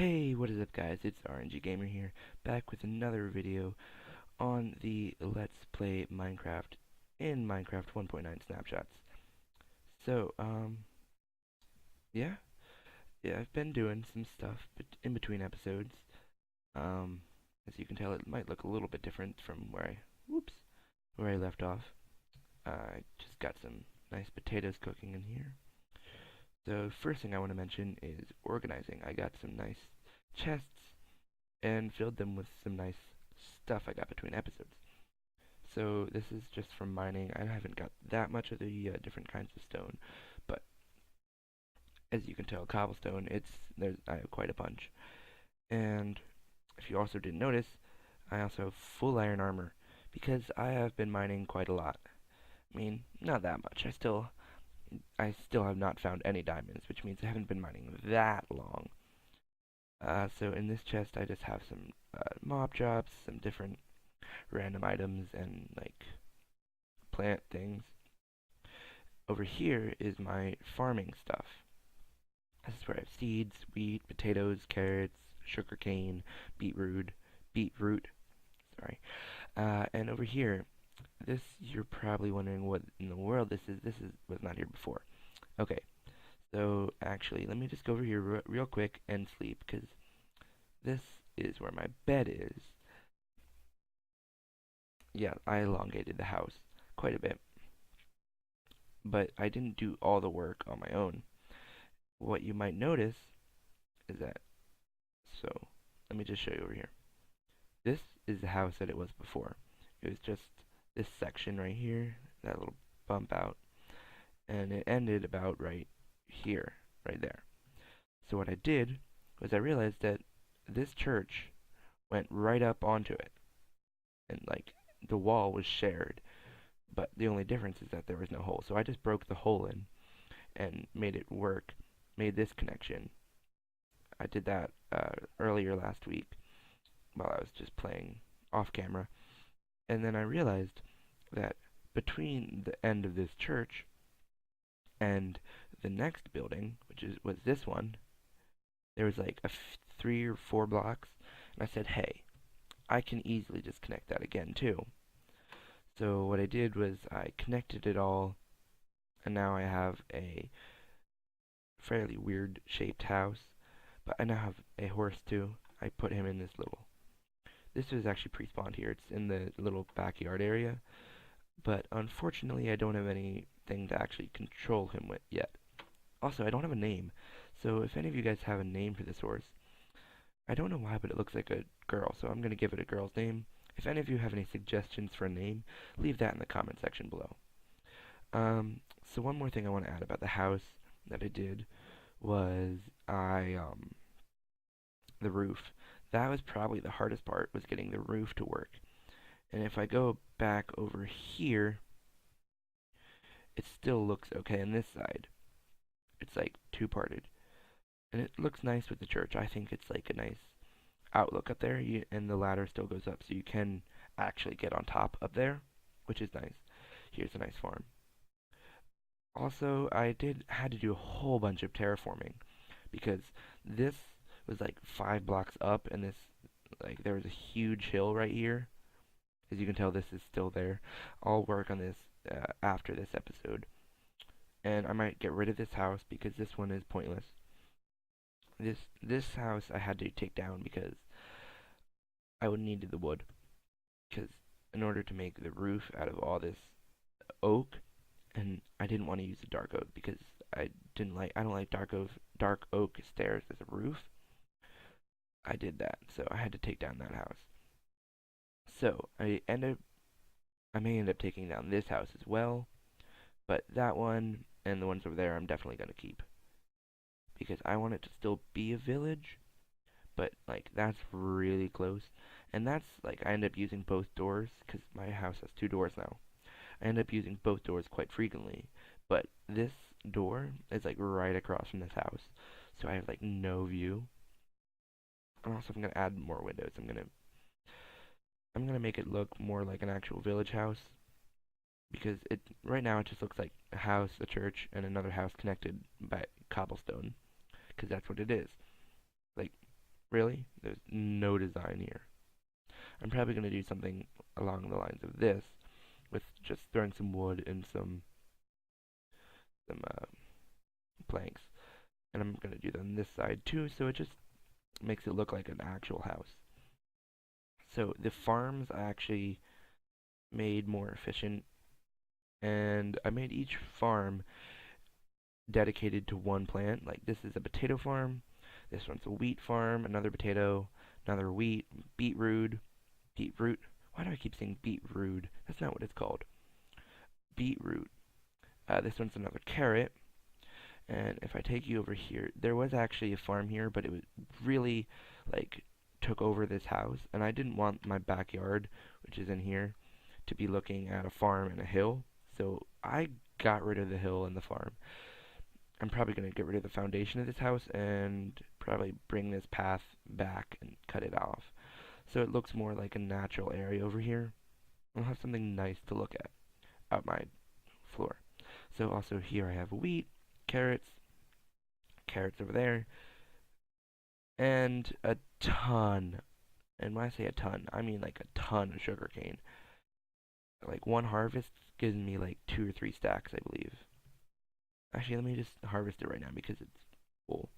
Hey, what is up guys? It's RNG Gamer here, back with another video on the Let's Play Minecraft in Minecraft 1.9 snapshots. So, yeah, I've been doing some stuff in between episodes. Um, as you can tell, it might look a little bit different from where I left off. I just got some nice potatoes cooking in here. So, first thing I want to mention is organizing. I got some nice chests and filled them with some nice stuff I got between episodes. So this is just from mining. I haven't got that much of the different kinds of stone, but as you can tell, cobblestone, I have quite a bunch. And if you also didn't notice, I also have full iron armor because I have been mining quite a lot. I mean, not that much. I still have not found any diamonds, which means I haven't been mining that long. So in this chest, I just have some mob drops, some different random items, and like plant things. Over here is my farming stuff. This is where I have seeds, wheat, potatoes, carrots, sugarcane, beetroot, sorry. And over here, you're probably wondering what in the world this is. Was not here before. Okay, so actually, let me just go over here real quick and sleep, because this is where my bed is. Yeah, I elongated the house quite a bit, but I didn't do all the work on my own. What you might notice is that, so let me just show you over here. This is the house that it was before. It was just this section right here, that little bump out, and it ended about right here, right there. So what I did was I realized that this church went right up onto it, and like the wall was shared, but the only difference is that there was no hole. So I just broke the hole in and made it work, made this connection. I did that earlier last week while I was just playing off camera, and then I realized that between the end of this church and the next building, was this one, there was like 3 or 4 blocks, and I said, hey, I can easily just connect that again too. So what I did was I connected it all, and now I have a fairly weird shaped house, but I now have a horse too. I put him in this was actually pre-spawned here. It's in the little backyard area, but unfortunately I don't have anything to actually control him with yet. Also, I don't have a name, so if any of you guys have a name for this horse, I don't know why, but it looks like a girl, so I'm going to give it a girl's name. If any of you have any suggestions for a name, leave that in the comment section below. So one more thing I want to add about the house that I did was the roof. That was probably the hardest part, was getting the roof to work. And if I go back over here, it still looks okay on this side. It's like two-parted. And it looks nice with the church. I think it's like a nice outlook up there, and the ladder still goes up, so you can actually get on top up there, which is nice. Here's a nice farm. Also, had to do a whole bunch of terraforming, because this was like 5 blocks up, and there was a huge hill right here. As you can tell, this is still there. I'll work on this after this episode. And I might get rid of this house because this one is pointless. This house I had to take down because I would need the wood. Because in order to make the roof out of all this oak, and I didn't want to use the dark oak because I don't like dark oak stairs as a roof. I did that, so I had to take down that house. So I may end up taking down this house as well, but that one and the ones over there I'm definitely gonna keep because I want it to still be a village, but like that's really close, and that's like I end up using both doors because my house has 2 doors now. I end up using both doors quite frequently, but this door is like right across from this house, so I have like no view. And also, I'm gonna add more windows. I'm gonna make it look more like an actual village house because it right now it just looks like a house, a church, and another house connected by cobblestone because that's what it is. Like Really? There's no design here. I'm probably going to do something along the lines of this, with just throwing some wood and some planks. And I'm going to do that on this side too, so it just makes it look like an actual house. So the farms I actually made more efficient, and I made each farm dedicated to one plant. Like this is a potato farm, this one's a wheat farm, another potato, another wheat, beetroot, beetroot. Why do I keep saying beetroot? That's not what it's called. Beetroot. This one's another carrot. And if I take you over here, there was actually a farm here, but it was really like took over this house, and I didn't want my backyard, which is in here, to be looking at a farm and a hill. So I got rid of the hill and the farm. I'm probably going to get rid of the foundation of this house and probably bring this path back and cut it off. So it looks more like a natural area over here. I'll have something nice to look at out my floor. So also here I have wheat, carrots, carrots over there, and a ton. And when I say a ton, I mean like a ton of sugar cane. Like one harvest gives me like 2 or 3 stacks, I believe. Actually, let me just harvest it right now because it's full.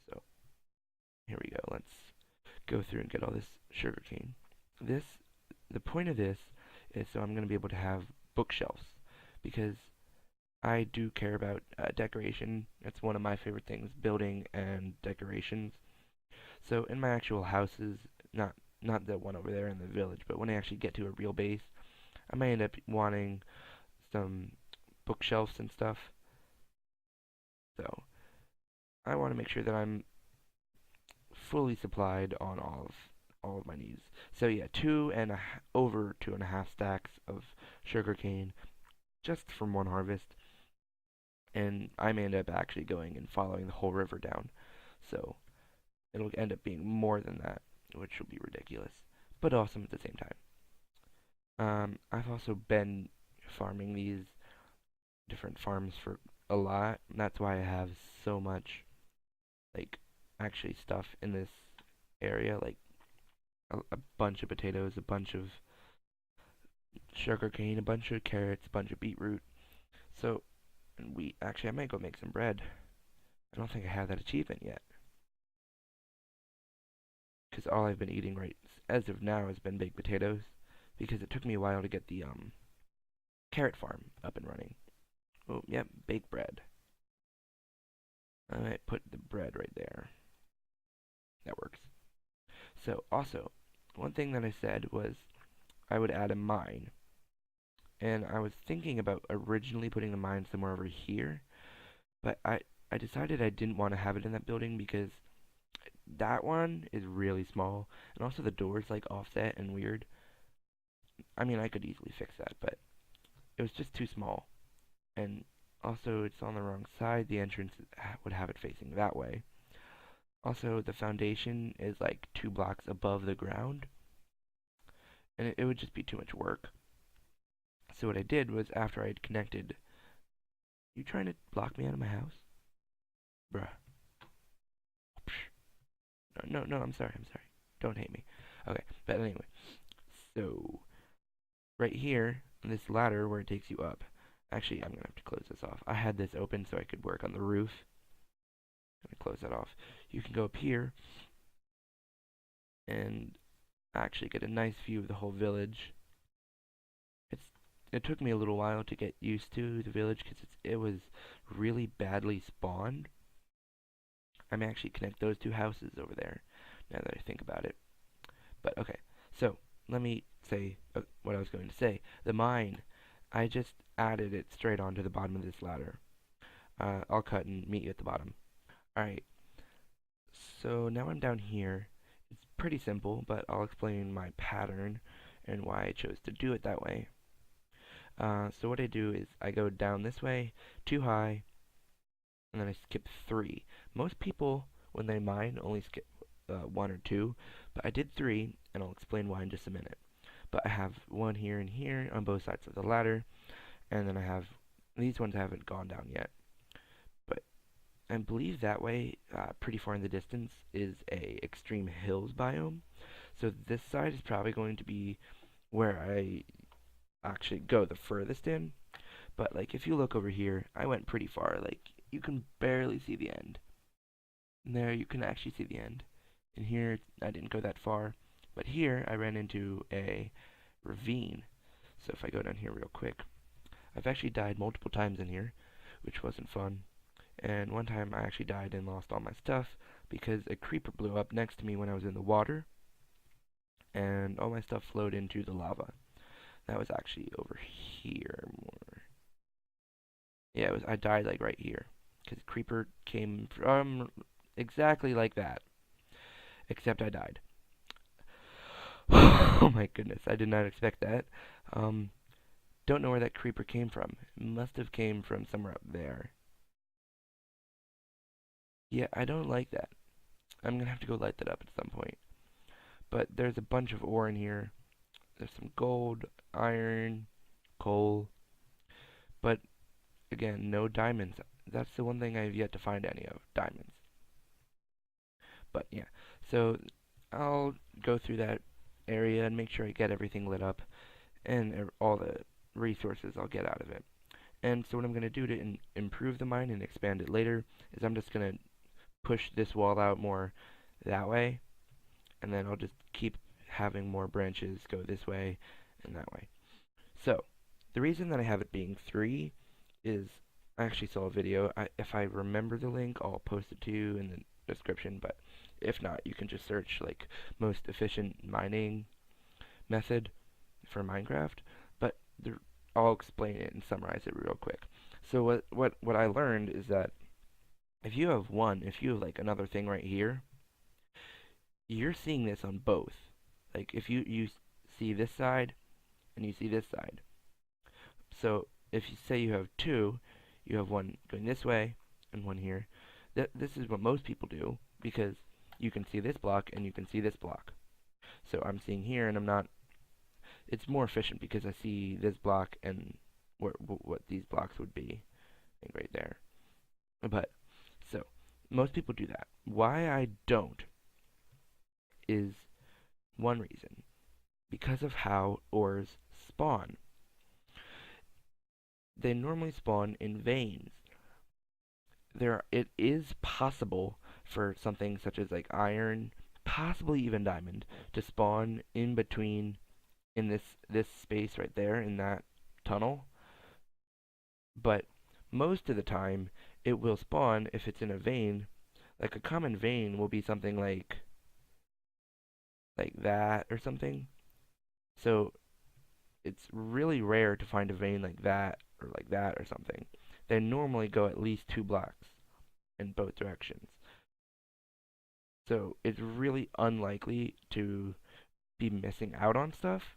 So here we go. Let's go through and get all this sugar cane. This, the point of this is so I'm going to be able to have bookshelves because I do care about decoration. It's one of my favorite things, building and decorations. So in my actual houses, not the one over there in the village, but when I actually get to a real base, I might end up wanting some bookshelves and stuff. So I want to make sure that I'm fully supplied on all of my needs. So yeah, over 2.5 stacks of sugar cane just from one harvest, and I may end up actually going and following the whole river down. So it'll end up being more than that, which will be ridiculous, but awesome at the same time. I've also been farming these different farms for a lot. And that's why I have so much, like, actually stuff in this area, like a bunch of potatoes, a bunch of sugarcane, a bunch of carrots, a bunch of beetroot. So, and wheat. Actually, I might go make some bread. I don't think I have that achievement yet. Because all I've been eating right as of now has been baked potatoes. Because it took me a while to get the carrot farm up and running. Oh, yep, baked bread. I might put the bread right there. That works. So, also, one thing that I said was I would add a mine. And I was thinking about originally putting the mine somewhere over here, but I decided I didn't want to have it in that building because that one is really small, and also the door's like offset and weird. I mean, I could easily fix that, but it was just too small. And also, it's on the wrong side. The entrance would have it facing that way. Also, the foundation is like 2 blocks above the ground, and it would just be too much work. So what I did was after I had connected, you trying to block me out of my house? Bruh. No, no, I'm sorry, I'm sorry. Don't hate me. Okay, but anyway, so right here, this ladder where it takes you up. Actually, I'm gonna have to close this off. I had this open so I could work on the roof. I'm gonna close that off. You can go up here and actually get a nice view of the whole village. It took me a little while to get used to the village because it was really badly spawned. I may actually connect those two houses over there now that I think about it. But okay, so let me say what I was going to say. The mine, I just added it straight onto the bottom of this ladder. I'll cut and meet you at the bottom. Alright, so now I'm down here. It's pretty simple, but I'll explain my pattern and why I chose to do it that way. So what I do is I go down this way, too high, and then I skip 3. Most people, when they mine, only skip 1 or 2, but I did 3, and I'll explain why in just a minute. But I have 1 here and here on both sides of the ladder, and then I have, these ones haven't gone down yet. But I believe that way, pretty far in the distance, is a extreme hills biome. So this side is probably going to be where I actually go the furthest in. But like if you look over here, I went pretty far. Like you can barely see the end. And there you can actually see the end. And here I didn't go that far. But here I ran into a ravine. So if I go down here real quick, I've actually died multiple times in here, which wasn't fun. And one time I actually died and lost all my stuff because a creeper blew up next to me when I was in the water, and all my stuff flowed into the lava. That was actually over here more. Yeah, I died like right here because creeper came from exactly like that, except I died. Oh my goodness, I did not expect that. Um, don't know where that creeper came from. It must have came from somewhere up there. Yeah, I don't like that. I'm gonna have to go light that up at some point. But there's a bunch of ore in here. There's some gold, iron, coal, but again, no diamonds. That's the one thing I've yet to find any of, diamonds. But yeah, so I'll go through that area and make sure I get everything lit up and all the resources I'll get out of it. And so what I'm going to do to improve the mine and expand it later is I'm just going to push this wall out more that way, and then I'll just keep having more branches go this way and that way. So, the reason that I have it being 3 is I actually saw a video. If I remember the link, I'll post it to you in the description, but if not, you can just search like most efficient mining method for Minecraft. But I'll explain it and summarize it real quick. So what I learned is that if you have like another thing right here, you're seeing this on both. Like if you see this side and you see this side. So if you say you have 2, you have one going this way and one here. This is what most people do because you can see this block and you can see this block. So I'm seeing here and I'm not. It's more efficient because I see this block and what these blocks would be, like right there. But so most people do that. Why I don't is one reason, because of how ores spawn. They normally spawn in veins. It is possible for something such as like iron, possibly even diamond, to spawn in between in this space right there in that tunnel. But most of the time, it will spawn if it's in a vein. Like a common vein will be something like that or something. So it's really rare to find a vein like that or something. They normally go at least 2 blocks in both directions. So it's really unlikely to be missing out on stuff,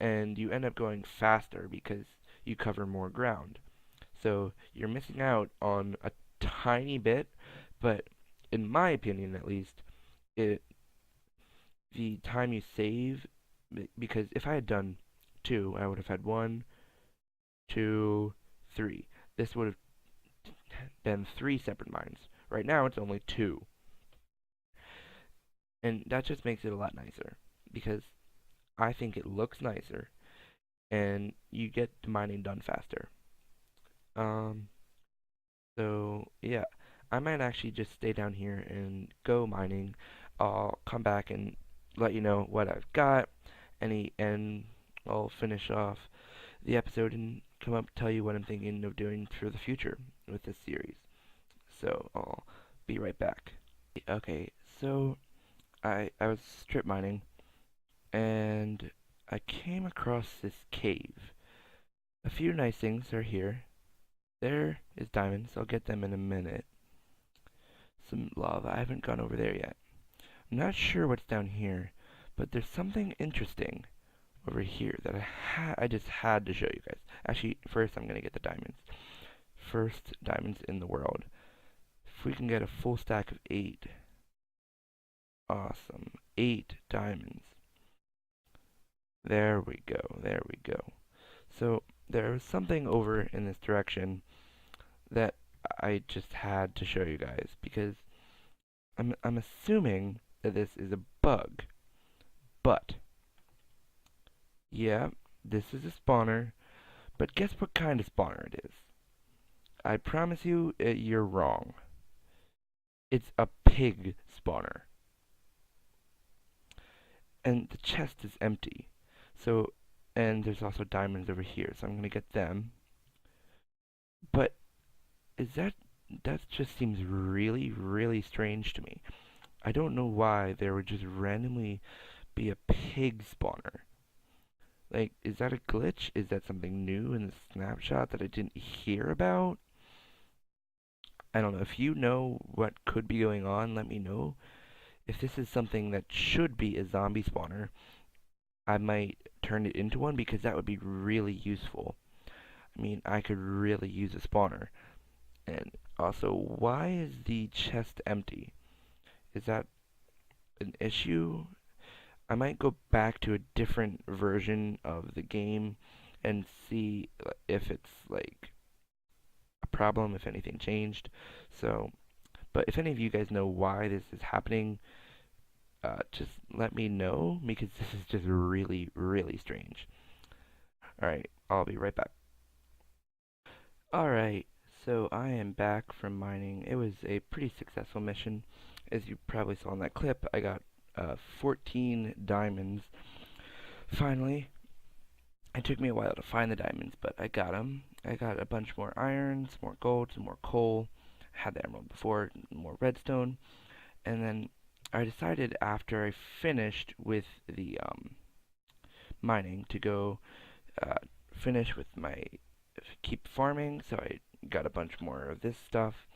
and you end up going faster because you cover more ground. So you're missing out on a tiny bit, but in my opinion at least, it the time you save, because if I had done 2, I would have had 1, 2, 3. This would have been 3 separate mines. Right now it's only 2. And that just makes it a lot nicer because I think it looks nicer and you get the mining done faster. Um, so yeah, I might actually just stay down here and go mining. I'll come back and let you know what I've got, and I'll finish off the episode and come up tell you what I'm thinking of doing for the future with this series. So I'll be right back. Okay, so I was strip mining and I came across this cave. A few nice things are here. There is diamonds. I'll get them in a minute. Some lava. I haven't gone over there yet. I'm not sure what's down here, but there's something interesting over here that I just had to show you guys. Actually, first I'm gonna get the diamonds. First diamonds in the world. If we can get a full stack of 8. Awesome. 8 diamonds. There we go. There we go. So there was something over in this direction that I just had to show you guys because I'm assuming that this is a bug. But yeah, this is a spawner. But guess what kind of spawner it is? I promise you, you're wrong. It's a pig spawner. And the chest is empty. So, and there's also diamonds over here, so I'm gonna get them. But is that just seems really, really strange to me. I don't know why there would just randomly be a pig spawner. Like, is that a glitch? Is that something new in the snapshot that I didn't hear about? I don't know. If you know what could be going on, let me know. If this is something that should be a zombie spawner, I might turn it into one because that would be really useful. I mean, I could really use a spawner. And also, why is the chest empty? Is that an issue? I might go back to a different version of the game and see if it's like a problem, if anything changed. So, but if any of you guys know why this is happening, just let me know because this is just really, really strange. Alright, I'll be right back. Alright, so I am back from mining. It was a pretty successful mission. As you probably saw in that clip, I got 14 diamonds. Finally, it took me a while to find the diamonds, but I got them. I got a bunch more iron, some more gold, some more coal. I had the emerald before, more redstone. And then I decided after I finished with the mining to go finish with my keep farming. So I got a bunch more of this stuff.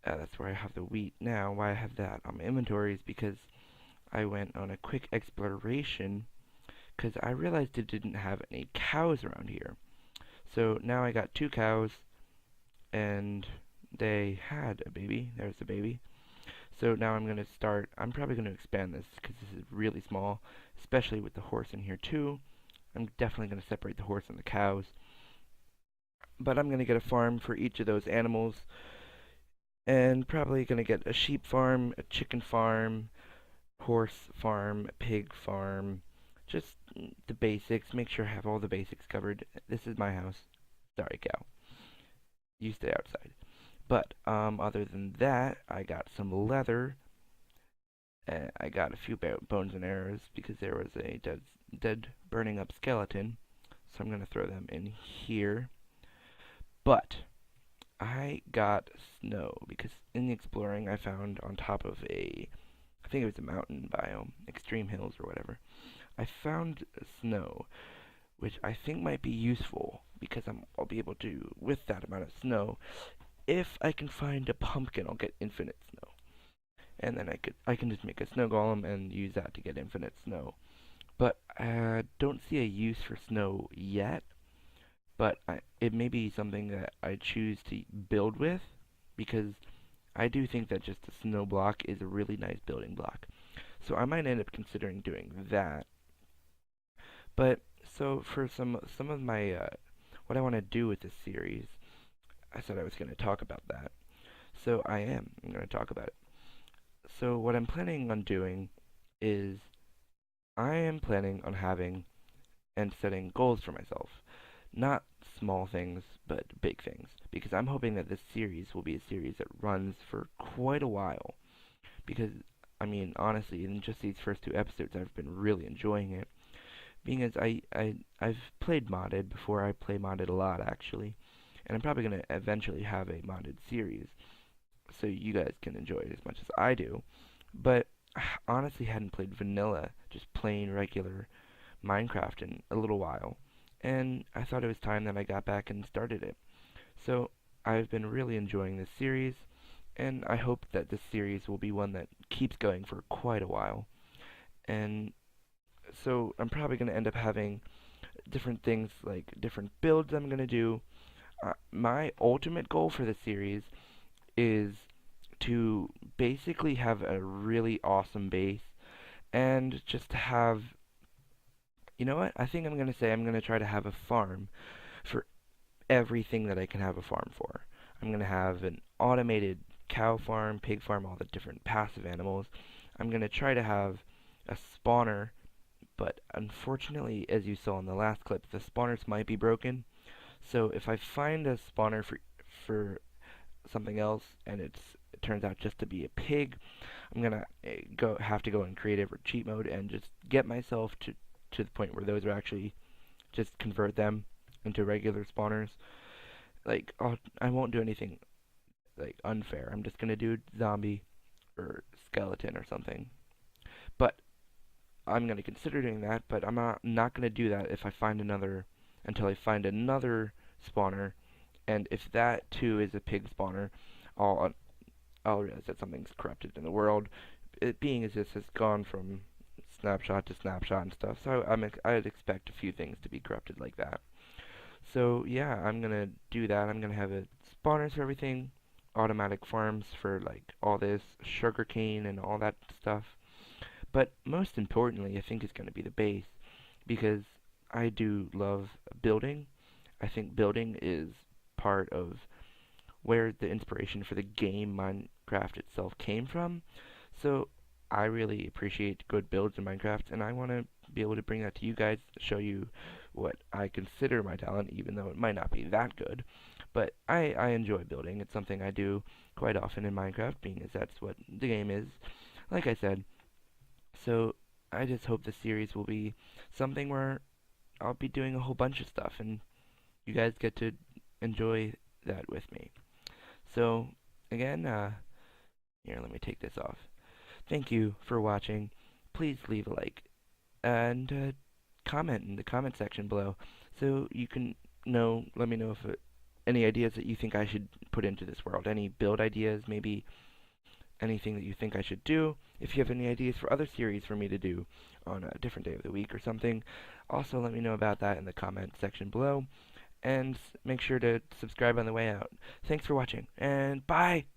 That's where I have the wheat now. Why I have that on my inventory is because I went on a quick exploration because I realized it didn't have any cows around here. So now I got 2 cows and they had a baby. There's the baby. So now I'm probably going to expand this because this is really small, especially with the horse in here too. I'm definitely going to separate the horse and the cows. But I'm going to get a farm for each of those animals. And probably going to get a sheep farm, a chicken farm, horse farm, pig farm. Just the basics. Make sure I have all the basics covered. This is my house. Sorry, cow. You stay outside. But other than that, I got some leather. I got a few bones and arrows because there was a dead burning up skeleton. So I'm going to throw them in here. But I got snow because in the exploring I found on top of I think it was a mountain biome, extreme hills or whatever. I found snow, which I think might be useful because I'll be able to, with that amount of snow, if I can find a pumpkin, I'll get infinite snow. And then I can just make a snow golem and use that to get infinite snow. But I don't see a use for snow yet. But it may be something that I choose to build with because I do think that just a snow block is a really nice building block. So I might end up considering doing that. But so for some of my what I want to do with this series, I said I was going to talk about that. So I'm going to talk about it. So what I'm planning on doing is I am planning on having and setting goals for myself. Not small things, but big things. Because I'm hoping that this series will be a series that runs for quite a while. Because, I mean, honestly, in just these first 2 episodes, I've been really enjoying it. Being as I've played modded before. I play modded a lot, actually. And I'm probably going to eventually have a modded series. So you guys can enjoy it as much as I do. But, honestly, hadn't played vanilla, just plain regular Minecraft in a little while. And I thought it was time that I got back and started it. So I've been really enjoying this series, and I hope that this series will be one that keeps going for quite a while. And so I'm probably going to end up having different things, like different builds I'm going to do. My ultimate goal for the series is to basically have a really awesome base and just to have, you know what? I think I'm going to try to have a farm for everything that I can have a farm for. I'm going to have an automated cow farm, pig farm, all the different passive animals. I'm going to try to have a spawner, but unfortunately, as you saw in the last clip, the spawners might be broken. So if I find a spawner for something else and it turns out just to be a pig, I'm gonna go have to go in creative or cheat mode and just get myself to the point where those are actually just convert them into regular spawners. Like I won't do anything like unfair. I'm just gonna do zombie or skeleton or something. But I'm gonna consider doing that. But I'm not gonna do that if I find another until I find another spawner. And if that too is a pig spawner, I'll I'll realize that something's corrupted in the world. It being as this has gone from snapshot to snapshot and stuff, so I'd expect a few things to be corrupted like that. So yeah, I'm gonna do that. I'm gonna have a spawners for everything, automatic farms for like all this sugarcane and all that stuff. But most importantly, I think is gonna be the base because I do love building. I think building is part of where the inspiration for the game Minecraft itself came from. So I really appreciate good builds in Minecraft, and I want to be able to bring that to you guys, show you what I consider my talent, even though it might not be that good. But I enjoy building. It's something I do quite often in Minecraft, being as that's what the game is, like I said. So I just hope the series will be something where I'll be doing a whole bunch of stuff, and you guys get to enjoy that with me. So, again, here, let me take this off. Thank you for watching. Please leave a like and comment in the comment section below so you can let me know if any ideas that you think I should put into this world. Any build ideas, maybe anything that you think I should do. If you have any ideas for other series for me to do on a different day of the week or something, also let me know about that in the comment section below. And make sure to subscribe on the way out. Thanks for watching, and bye!